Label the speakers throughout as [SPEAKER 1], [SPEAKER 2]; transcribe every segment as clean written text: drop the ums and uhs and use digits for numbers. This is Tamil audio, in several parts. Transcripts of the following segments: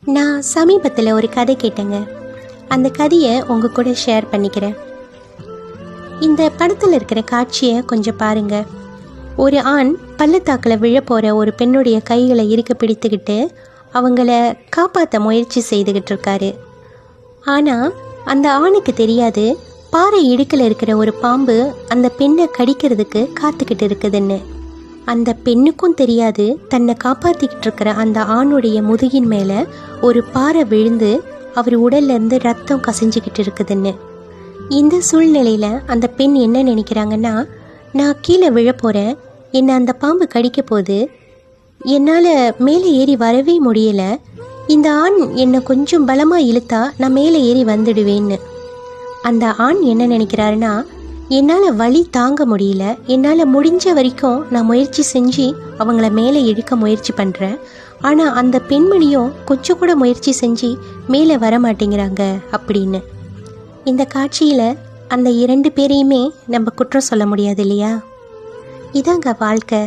[SPEAKER 1] நான் சமீபத்தில் ஒரு கதை கேட்டேங்க. அந்த கதையை உங்கள் கூட ஷேர் பண்ணிக்கிறேன். இந்த படத்தில் இருக்கிற காட்சியை கொஞ்சம் பாருங்கள். ஒரு ஆண் பள்ளத்தாக்கில் விழப்போகிற ஒரு பெண்ணுடைய கைகளை இருக்க பிடித்துக்கிட்டு அவங்கள காப்பாற்ற முயற்சி செய்துக்கிட்டு இருக்காரு. ஆனால் அந்த ஆணுக்கு தெரியாது, பாறை இடுக்கில் இருக்கிற ஒரு பாம்பு அந்த பெண்ணை கடிக்கிறதுக்கு காத்துக்கிட்டு இருக்குதுன்னு. அந்த பெண்ணுக்கும் தெரியாது, தன்னை காப்பாற்றிக்கிட்டு இருக்கிற அந்த ஆணுடைய முதுகின் மேலே ஒரு பாறை விழுந்து அவர் உடல்லேருந்து ரத்தம் கசிஞ்சிக்கிட்டு இருக்குதுன்னு. இந்த சூழ்நிலையில் அந்த பெண் என்ன நினைக்கிறாங்கன்னா, நான் கீழே விழப்போகிறேன், என்னை அந்த பாம்பு கடிக்க போது, என்னால் மேலே ஏறி வரவே முடியலை, இந்த ஆண் என்னை கொஞ்சம் பலமாக இழுத்தா நான் மேலே ஏறி வந்துடுவேன்னு. அந்த ஆண் என்ன நினைக்கிறாருன்னா, என்னால் வலி தாங்க முடியல, என்னால் முடிஞ்ச வரைக்கும் நான் முயற்சி செஞ்சு அவங்கள மேலே இழுக்க முயற்சி பண்ணுறேன், ஆனால் அந்த பெண்மணியும் கொஞ்சம் கூட முயற்சி செஞ்சு மேலே வர மாட்டேங்கிறாங்க அப்படின்னு. இந்த காட்சியில் அந்த 2 பேரையுமே நம்ம குற்றம் சொல்ல முடியாது இல்லையா? இதாங்க வாழ்க்கை.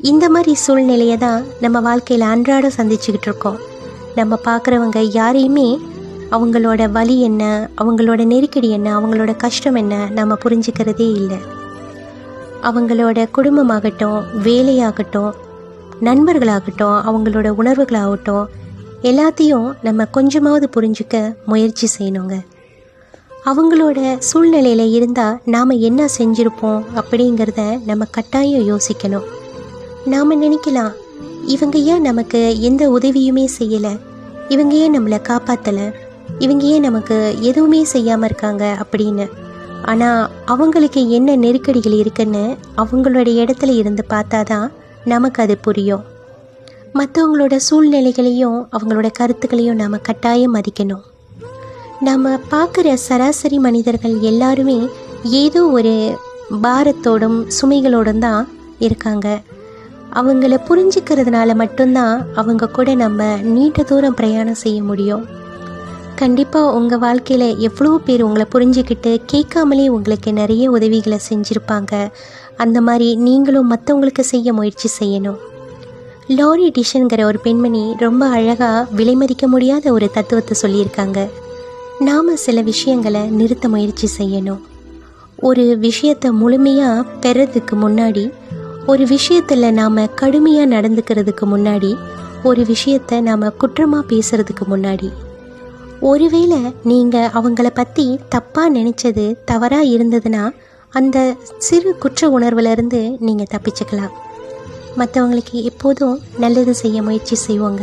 [SPEAKER 1] இந்த மாதிரி சூழ்நிலையை தான் நம்ம வாழ்க்கையில் அன்றாடம் சந்திச்சுக்கிட்டு இருக்கோம். நம்ம பார்க்குறவங்க யாரையுமே அவங்களோட வலி என்ன, அவங்களோட நெருக்கடி என்ன, அவங்களோட கஷ்டம் என்ன நம்ம புரிஞ்சுக்கிறதே இல்லை. அவங்களோட குடும்பமாகட்டும், வேலையாகட்டும், நண்பர்களாகட்டும், அவங்களோட உணர்வுகளாகட்டும், எல்லாத்தையும் நம்ம கொஞ்சமாவது புரிஞ்சுக்க முயற்சி செய்யணுங்க. அவங்களோட சூழ்நிலையில் இருந்தால் நாம் என்ன செஞ்சுருப்போம் அப்படிங்கிறத நம்ம கட்டாயம் யோசிக்கணும். நாம் நினைக்கலாம், இவங்க ஏன் நமக்கு எந்த உதவியுமே செய்யலை, இவங்க ஏன் நம்மளை காப்பாற்றலை, இவங்க ஏன் நமக்கு எதுவுமே செய்யாமல் இருக்காங்க அப்படின்னு. ஆனால் அவங்களுக்கு என்ன நெருக்கடிகள் இருக்குன்னு அவங்களோட இடத்துல இருந்து பார்த்தா தான் நமக்கு அது புரியும். மற்றவங்களோட சூழ்நிலைகளையும் அவங்களோட கருத்துக்களையும் நாம் கட்டாயம் மதிக்கணும். நாம் பார்க்குற சராசரி மனிதர்கள் எல்லாருமே ஏதோ ஒரு பாரத்தோடும் சுமைகளோடும் தான் இருக்காங்க. அவங்கள புரிஞ்சுக்கிறதுனால மட்டும்தான் அவங்க கூட நம்ம நீண்ட தூரம் பிரயாணம் செய்ய முடியும். கண்டிப்பாக உங்கள் வாழ்க்கையில் எவ்வளோ பேர் உங்களை புரிஞ்சுக்கிட்டு கேட்காமலே உங்களுக்கு நிறைய உதவிகளை செஞ்சுருப்பாங்க. அந்த மாதிரி நீங்களும் மற்றவங்களுக்கு செய்ய முயற்சி செய்யணும். லாரி டிஷன்கிற ஒரு பெண்மணி ரொம்ப அழகாக விலைமதிக்க முடியாத ஒரு தத்துவத்தை சொல்லியிருக்காங்க. நாம் சில விஷயங்களை நிறுத்த முயற்சி செய்யணும். ஒரு விஷயத்தை முழுமையாக பெறதுக்கு முன்னாடி, ஒரு விஷயத்தில் நாம் கடுமையாக நடந்துக்கிறதுக்கு முன்னாடி, ஒரு விஷயத்தை நாம் குற்றமாக பேசுகிறதுக்கு முன்னாடி, ஒருவேளை நீங்கள் அவங்கள பற்றி தப்பாக நினச்சது தவறாக இருந்ததுன்னா அந்த சிறு குற்ற உணர்வுலேருந்து நீங்கள் தப்பிச்சுக்கலாம். மற்றவங்களுக்கு எப்போதும் நல்லது செய்ய முயற்சி செய்வோங்க.